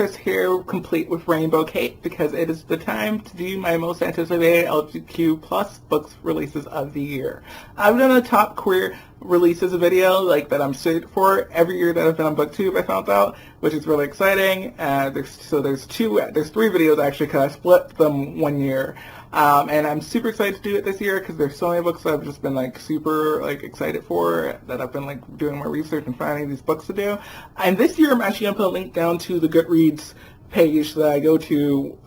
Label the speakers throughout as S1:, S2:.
S1: Chris here, complete with Rainbow Cape, because it is the time to do my most anticipated LGBTQ plus books releases of the year. I've done a top queer releases video that I'm suited for every year that I've been on BookTube, I found out, which is really exciting. There's three videos actually, because I split them one year. And I'm super excited to do it this year because there's so many books that I've just been super excited for, that I've been doing my research and finding these books to do. And this year I'm actually going to put a link down to the Goodreads page that I go to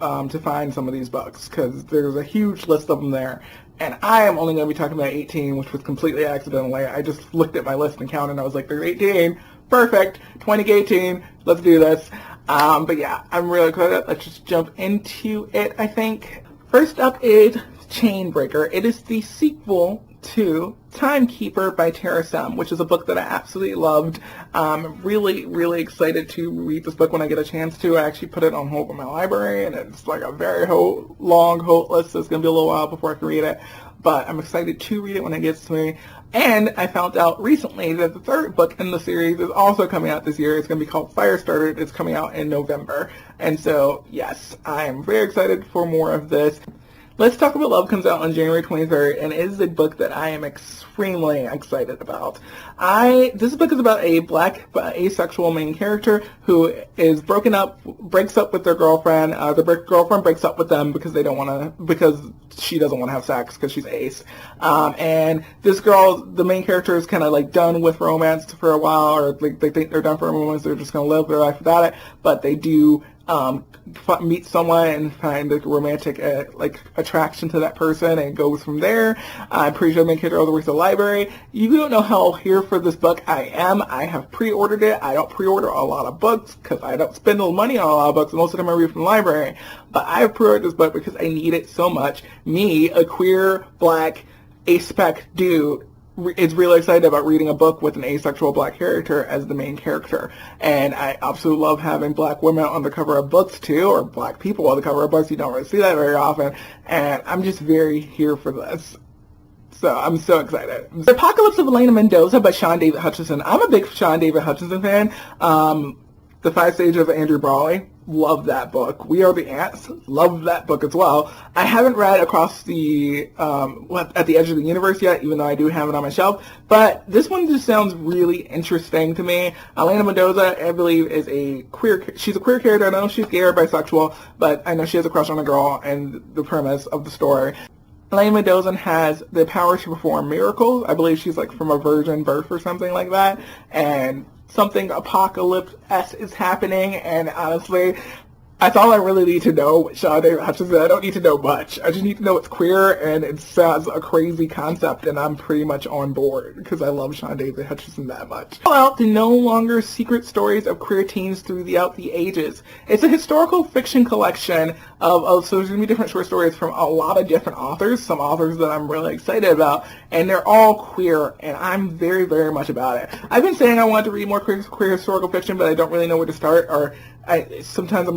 S1: find some of these books, because there's a huge list of them there. And I am only going to be talking about 18, which was completely accidentally. I just looked at my list and counted, and I was like, there's 18. Perfect. 2018. Let's do this. But yeah, I'm really excited. Let's just jump into it, I think. First up is Chainbreaker. It is the sequel to Timekeeper by Tara Sum, which is a book that I absolutely loved. I'm really, really excited to read this book when I get a chance to. I actually put it on hold in my library, and it's a very long hold list, so it's going to be a little while before I can read it. But I'm excited to read it when it gets to me. And I found out recently that the third book in the series is also coming out this year. It's going to be called Firestarter. It's coming out in November. And so, yes, I am very excited for more of this. Let's Talk About Love comes out on January 23rd, and it is a book that I am extremely excited about. This book is about a black asexual main character who is breaks up with their girlfriend. The girlfriend breaks up with them because she doesn't want to have sex because she's ace. And this girl, the main character, is kind of done with romance for a while, or they think they're done for romance. They're just going to live their life without it, but they do meet someone and find a romantic attraction to that person, and it goes from there. I'm pretty sure the main character also works at the library. You don't know how here for this book I am. I have pre-ordered it. I don't pre-order a lot of books because I don't spend no money on a lot of books. Most of them I read from the library. But I have pre-ordered this book because I need it so much. Me, a queer, black, aspec dude, is really excited about reading a book with an asexual black character as the main character. And I absolutely love having black women on the cover of books too, or black people on the cover of books. You don't really see that very often. And I'm just very here for this. So I'm so excited. The Apocalypse of Elena Mendoza by Sean David Hutchinson. I'm a big Sean David Hutchinson fan. The 5 Stages of Andrew Brawley. Love that book. We Are the Ants. Love that book as well. I haven't read Across the At the Edge of the Universe yet, even though I do have it on my shelf. But this one just sounds really interesting to me. Elena Mendoza, I believe, is she's a queer character. I don't know if she's gay or bisexual, but I know she has a crush on a girl, and the premise of the story. Elena Mendoza has the power to perform miracles. I believe she's from a virgin birth or something like that. And something apocalypse-esque is happening, and honestly, that's all I really need to know with Sean David Hutchinson. I don't need to know much. I just need to know it's queer, and it sounds a crazy concept, and I'm pretty much on board, because I love Sean David Hutchinson that much. Out the No Longer Secret Stories of Queer Teens Throughout the Ages. It's a historical fiction collection so there's going to be different short stories from a lot of different authors, some authors that I'm really excited about, and they're all queer, and I'm very, very much about it. I've been saying I want to read more queer historical fiction, but I don't really know where to start, or sometimes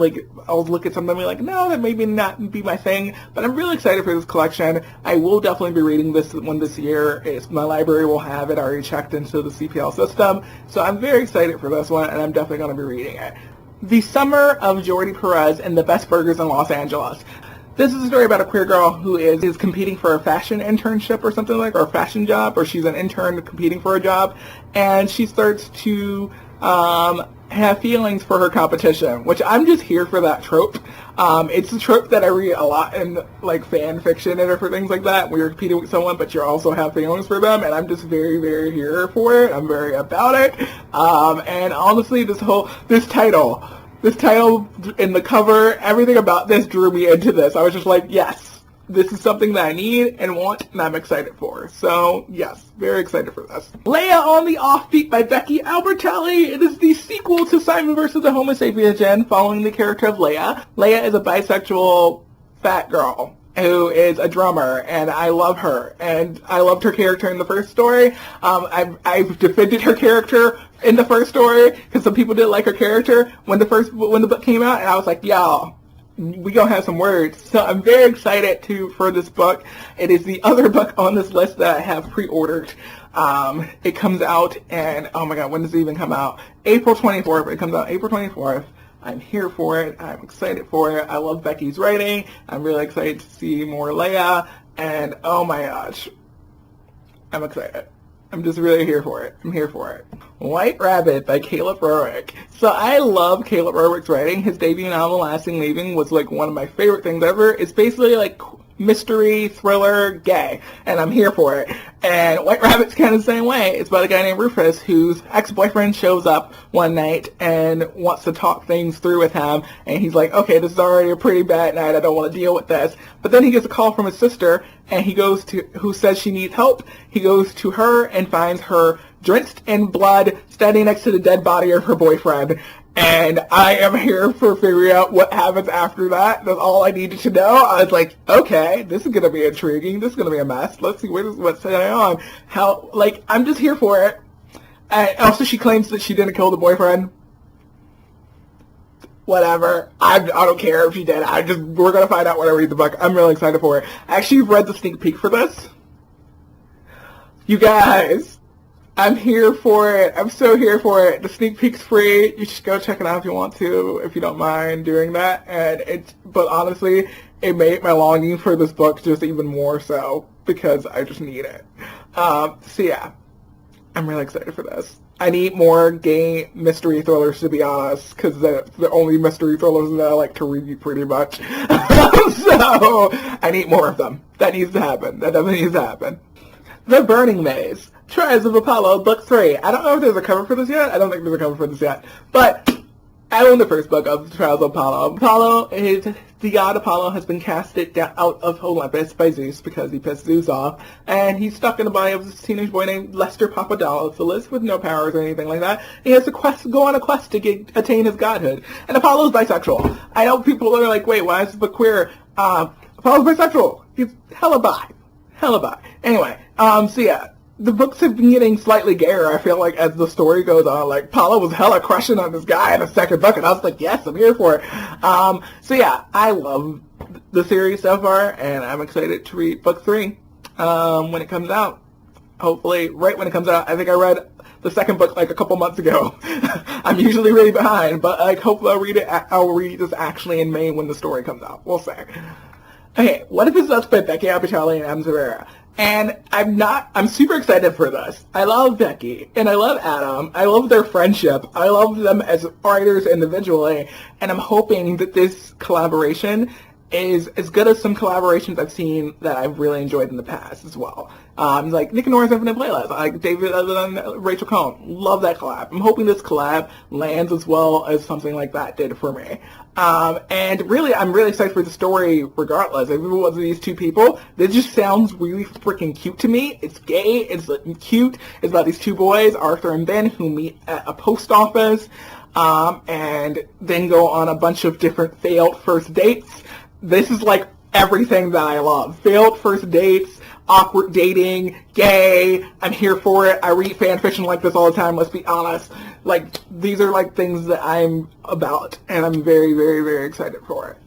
S1: I'll look at something and be no, that maybe not be my thing, but I'm really excited for this collection. I will definitely be reading this one this year. My library will have it already checked into the CPL system, so I'm very excited for this one, and I'm definitely going to be reading it. The Summer of Jordi Perez and the Best Burgers in Los Angeles. This is a story about a queer girl who is competing for a fashion internship or something or a fashion job, or she's an intern competing for a job, and she starts to have feelings for her competition, which I'm just here for that trope. It's a trope that I read a lot in fan fiction and for things like that, where you're competing with someone but you also have feelings for them, and I'm just very, very here for it. I'm very about it. And honestly, this title and the cover, everything about this drew me into this. I was just yes, this is something that I need and want, and I'm excited for. So, yes, very excited for this. Leia on the Offbeat by Becky Albertelli. It is the sequel to Simon vs. the Homo Sapiens Gen, following the character of Leia. Leia is a bisexual fat girl who is a drummer, and I love her. And I loved her character in the first story. I've defended her character in the first story, because some people didn't like her character when the book came out, and I was y'all, we gonna have some words. So I'm very excited for this book. It is the other book on this list that I have pre-ordered. It comes out, and oh my god, when does it even come out? April 24th. It comes out April 24th. I'm here for it. I'm excited for it. I love Becky's writing. I'm really excited to see more Leia. And oh my gosh, I'm excited. I'm just really here for it. I'm here for it. White Rabbit by Caleb Roerich. So I love Caleb Roerich's writing. His debut novel, Lasting Leaving, was like one of my favorite things ever. It's basically like mystery, thriller, gay, and I'm here for it. And White Rabbit's kind of the same way. It's about a guy named Rufus whose ex-boyfriend shows up one night and wants to talk things through with him, and he's like, okay, this is already a pretty bad night, I don't want to deal with this. But then he gets a call from his sister, and he goes to, who says she needs help. He goes to her and finds her drenched in blood, standing next to the dead body of her boyfriend. And I am here for figuring out what happens after that. That's all I needed to know. I was like, okay, this is going to be intriguing. This is going to be a mess. Let's see what's going on. How, like, I'm just here for it. And also, she claims that she didn't kill the boyfriend. Whatever. I don't care if she did. We're going to find out when I read the book. I'm really excited for it. I actually read the sneak peek for this. You guys, I'm here for it. I'm so here for it. The sneak peek's free. You should go check it out if you want to, if you don't mind doing that. But honestly, it made my longing for this book just even more so because I just need it. So yeah, I'm really excited for this. I need more gay mystery thrillers, to be honest, because they're the only mystery thrillers that I like to read pretty much. So I need more of them. That needs to happen. That definitely needs to happen. The Burning Maze. Trials of Apollo, Book 3. I don't know if there's a cover for this yet. I don't think there's a cover for this yet. But I own the first book of Trials of Apollo. The god Apollo has been casted out of Olympus by Zeus because he pissed Zeus off. And he's stuck in the body of this teenage boy named Lester Papadopoulos with no powers or anything like that. He has to go on a quest to attain his godhood. And Apollo's bisexual. I know people are like, wait, why is this book queer? Apollo's bisexual. He's hella bi. Anyway, so yeah. The books have been getting slightly gayer, I feel like, as the story goes on. Like, Paula was hella crushing on this guy in the second book, and I was like, yes, I'm here for it. So yeah, I love the series so far, and I'm excited to read book 3 when it comes out. Hopefully, right when it comes out. I think I read the second book like a couple months ago. I'm usually really behind, but like, hopefully I'll read this actually in May when the story comes out. We'll see. Okay, What If It's Us by Becky Albertalli and Adam Rivera. And I'm super excited for this. I love Becky, and I love Adam. I love their friendship. I love them as writers individually, and I'm hoping that this collaboration is as good as some collaborations I've seen that I've really enjoyed in the past as well. Like Nick and Nora's Infinite Playlist, like David and Rachel Cohn. Love that collab. I'm hoping this collab lands as well as something like that did for me. And really, I'm really excited for the story regardless. If it wasn't these two people, this just sounds really freaking cute to me. It's gay, it's cute. It's about these two boys, Arthur and Ben, who meet at a post office, and then go on a bunch of different failed first dates. This is like everything that I love. Failed first dates, awkward dating, gay. I'm here for it. I read fan fiction like this all the time, let's be honest. Like, these are like things that I'm about, and I'm very, very, very excited for it.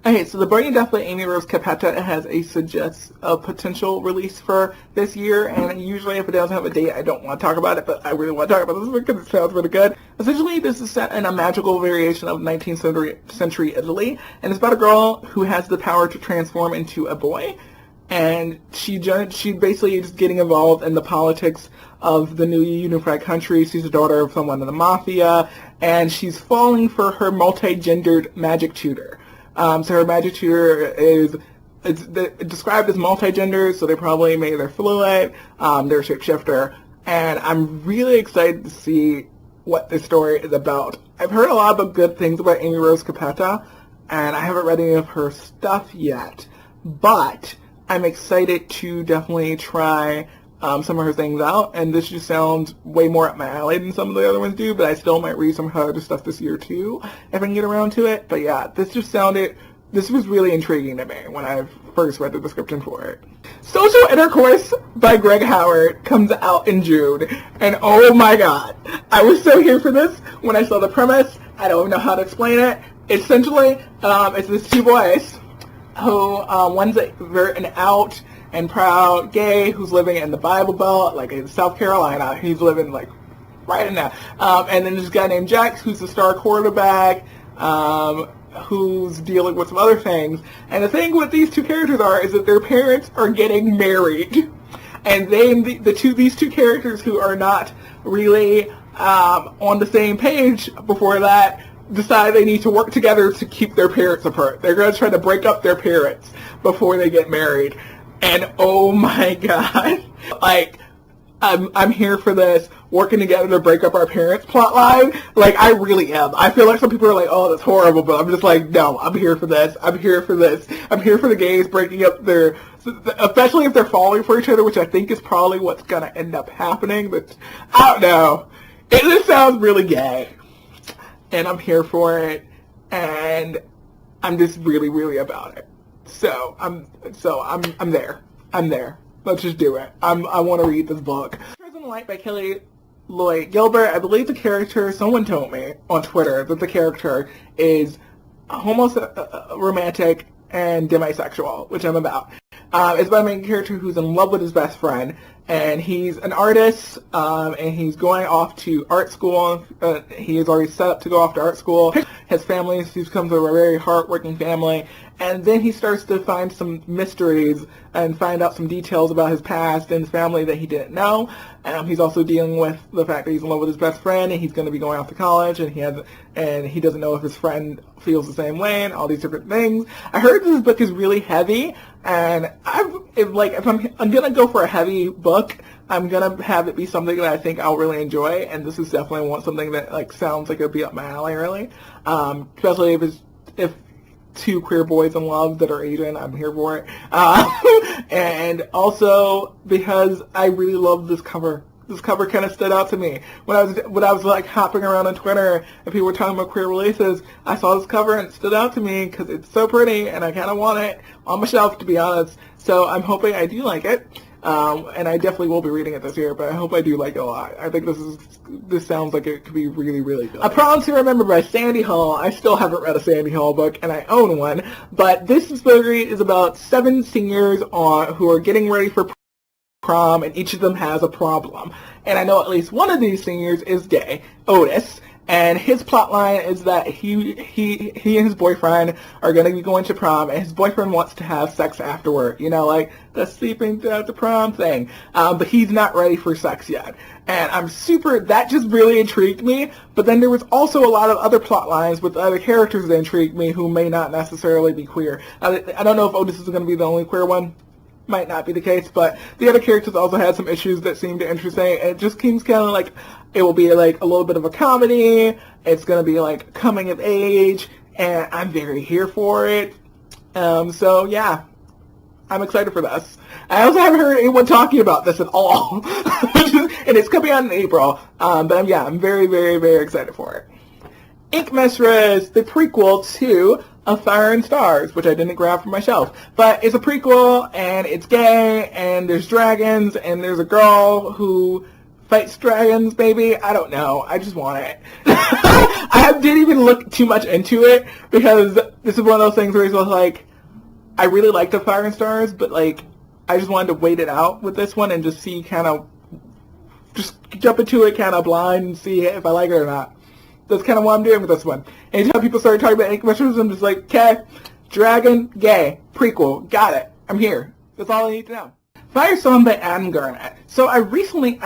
S1: Okay, so The Burning Death by Amy Rose Capetta has a potential release for this year, and usually if it doesn't have a date, I don't want to talk about it, but I really want to talk about this because it sounds really good. Essentially, this is set in a magical variation of 19th century Italy, and it's about a girl who has the power to transform into a boy, and she basically is getting involved in the politics of the new unified country. She's the daughter of someone in the mafia, and she's falling for her multi-gendered magic tutor. So her magic tutor is described as multi-gender, so they probably made her fluid, they're a shapeshifter, and I'm really excited to see what this story is about. I've heard a lot of good things about Amy Rose Capetta, and I haven't read any of her stuff yet, but I'm excited to definitely try some of her things out, and this just sounds way more up my alley than some of the other ones do, but I still might read some of her other stuff this year too, if I can get around to it. But yeah, this was really intriguing to me when I first read the description for it. Social Intercourse by Greg Howard comes out in June, and oh my god, I was so here for this when I saw the premise. I don't know how to explain it. Essentially, it's these two boys who, one's an out and proud gay who's living in the Bible Belt, like in South Carolina. He's living like right in there. And then there's a guy named Jax, who's the star quarterback, who's dealing with some other things. And the thing with these two characters is that their parents are getting married. And then these two characters who are not really on the same page before that decide they need to work together to keep their parents apart. They're going to try to break up their parents before they get married. And oh my god, like, I'm here for this working together to break up our parents plotline. Like, I really am. I feel like some people are like, oh, that's horrible, but I'm just like, no, I'm here for this. I'm here for this. I'm here for the gays breaking up their, especially if they're falling for each other, which I think is probably what's going to end up happening. But I don't know. It just sounds really gay. And I'm here for it. And I'm just really, really about it. So I'm there. I'm there. Let's just do it. I want to read this book. Treasure in the Light by Kelly Lloyd Gilbert. I believe the character, someone told me on Twitter that the character is romantic and demisexual, which I'm about. It's about a main character who's in love with his best friend, and he's an artist, and he's going off to art school. He is already set up to go off to art school. His family, he comes from a very hard-working family, and then he starts to find some mysteries and find out some details about his past and his family that he didn't know. He's also dealing with the fact that he's in love with his best friend, and he's going to be going off to college, and he doesn't know if his friend feels the same way, and all these different things. I heard this book is really heavy, and if I'm gonna go for a heavy book, I'm gonna have it be something that I think I'll really enjoy, and this is definitely something that sounds like it'll be up my alley, really. Especially if two queer boys in love that are Asian, I'm here for it. And also because I really love this cover. This cover kind of stood out to me. When I was like hopping around on Twitter and people were talking about queer releases, I saw this cover and it stood out to me because it's so pretty and I kind of want it on my shelf, to be honest. So I'm hoping I do like it. And I definitely will be reading it this year, but I hope I do like it a lot. I think this sounds like it could be really, really good. A Prom to Remember by Sandy Hall. I still haven't read a Sandy Hall book, and I own one, but this story is about 7 seniors who are getting ready for prom, and each of them has a problem. And I know at least one of these seniors is gay, Otis. And his plot line is that he and his boyfriend are going to be going to prom, and his boyfriend wants to have sex afterward, like the sleeping at the prom thing. But he's not ready for sex yet. And that just really intrigued me. But then there was also a lot of other plot lines with other characters that intrigued me who may not necessarily be queer. I don't know if Otis is going to be the only queer one. Might not be the case, but the other characters also had some issues that seemed interesting. And it just seems kind of like it will be like a little bit of a comedy. It's going to be like coming of age, and I'm very here for it. So yeah, I'm excited for this. I also haven't heard anyone talking about this at all, and it's coming out in April. But I'm very, very, very excited for it. Ink Mistress, the prequel to Of Fire and Stars, which I didn't grab from my shelf. But it's a prequel, and it's gay, and there's dragons, and there's a girl who fights dragons, maybe? I don't know. I just want it. I didn't even look too much into it, because this is one of those things where it's like, I really liked Of Fire and Stars, but like, I just wanted to wait it out with this one and just see just jump into it kind of blind and see if I like it or not. That's kind of what I'm doing with this one. Anytime people start talking about Ink Mistress, I'm just like, okay, dragon, gay, prequel, got it. I'm here. That's all I need to know. Fire Song by Adam Garnett. So I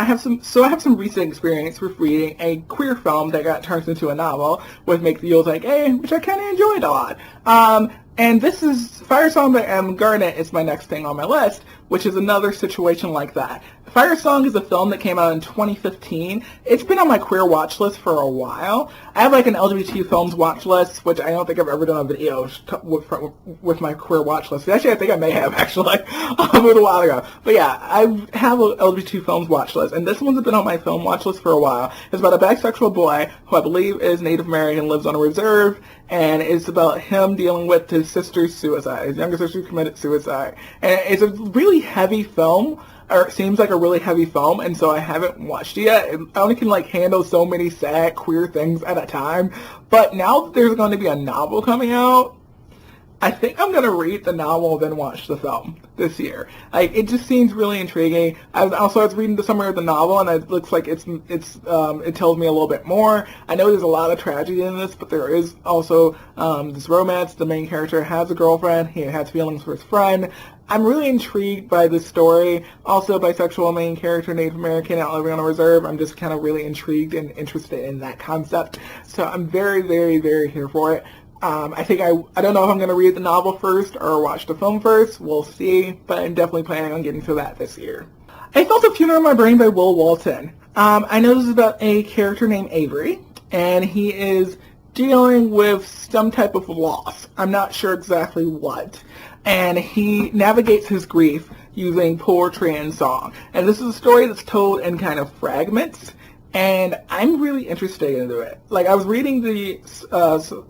S1: have some recent experience with reading a queer film that got turned into a novel with Make the Yuletide Like A, which I kind of enjoyed a lot. And this is Fire Song by Adam Garnett is my next thing on my list, which is another situation like that. Fire Song is a film that came out in 2015. It's been on my queer watch list for a while. I have like an LGBTQ films watch list, which I don't think I've ever done a video with my queer watch list. Actually, I think I may have, actually. It was a while ago. But yeah, I have an LGBTQ films watch list, and this one's been on my film watch list for a while. It's about a bisexual boy who I believe is Native American, lives on a reserve, and it's about him dealing with his sister's suicide. His younger sister committed suicide. And it's a really heavy film, or it seems like a really heavy film, and so I haven't watched it yet. I only can handle so many sad queer things at a time. But now that there's going to be a novel coming out, I think I'm gonna read the novel then watch the film this year. Like, it just seems really intriguing. I was reading the summary of the novel, and it looks like it tells me a little bit more. I know there's a lot of tragedy in this, but there is also this romance. The main character has a girlfriend. He has feelings for his friend. I'm really intrigued by this story. Also, bisexual main character, Native American, out living on a reserve. I'm just kind of really intrigued and interested in that concept. So I'm very, very, very here for it. I think I don't know if I'm going to read the novel first or watch the film first. We'll see, but I'm definitely planning on getting to that this year. I Felt a Funeral in My Brain by Will Walton. I know this is about a character named Avery, and he is dealing with some type of loss. I'm not sure exactly what. And he navigates his grief using poetry and song. And this is a story that's told in kind of fragments. And I'm really interested into it. Like, I was reading the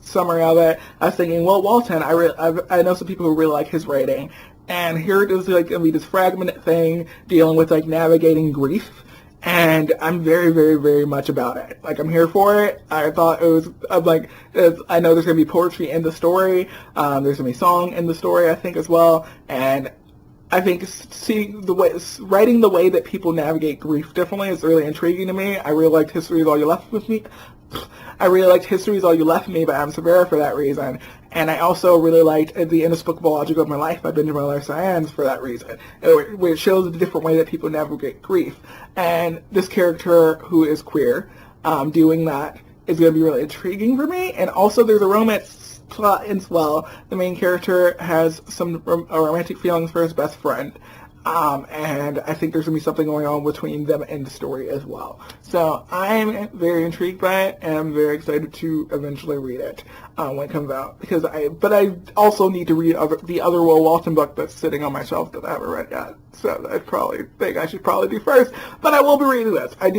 S1: summary of it. I was thinking, well, Walton, I know some people who really like his writing. And here it is, like, going to be this fragmented thing dealing with, like, navigating grief. And I'm very, very, very much about it. Like, I'm here for it. I thought it was, I know there's going to be poetry in the story. There's going to be song in the story, I think, as well. And I think seeing writing the way that people navigate grief differently is really intriguing to me. I really liked History Is All You Left With Me. I really liked History Is All You Left Me by Adam Severa for that reason. And I also really liked The Inexplicable Logic of My Life by Benjamin Lyons for that reason. Where it shows the different way that people navigate grief. And this character who is queer, doing that is going to be really intriguing for me. And also there's a romance plot as well. The main character has some romantic feelings for his best friend, and I think there's going to be something going on between them in the story as well. So I'm very intrigued by it, and I'm very excited to eventually read it when it comes out. But I also need to read the other Will Walton book that's sitting on my shelf that I haven't read yet. So I probably think I should probably do first, but I will be reading this. I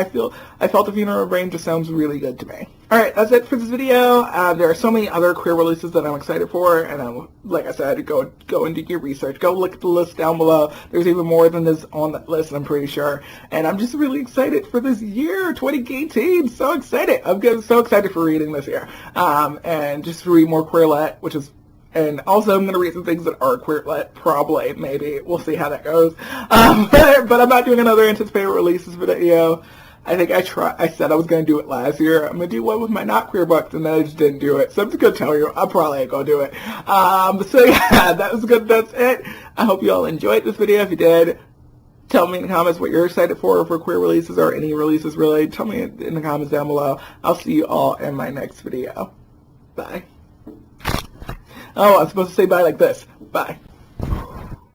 S1: Felt a Funeral in My Brain just sounds really good to me. Alright, that's it for this video. There are so many other queer releases that I'm excited for, and like I said, go and do your research. Go look at the list down below. There's even more than this on that list, I'm pretty sure. And I'm just really excited for this year, 2018. So excited. I'm so excited for reading this year. And just to read more queerlet, and also I'm going to read some things that are queerlet, probably, maybe. We'll see how that goes. But I'm not doing another anticipated releases video. I think I said I was going to do it last year. I'm going to do one with my not queer books, and then I just didn't do it. So I'm just going to tell you, I probably ain't going to do it. So yeah, that was good. That's it. I hope you all enjoyed this video. If you did, tell me in the comments what you're excited for queer releases or any releases really. Tell me in the comments down below. I'll see you all in my next video. Bye. Oh, I'm supposed to say bye like this. Bye.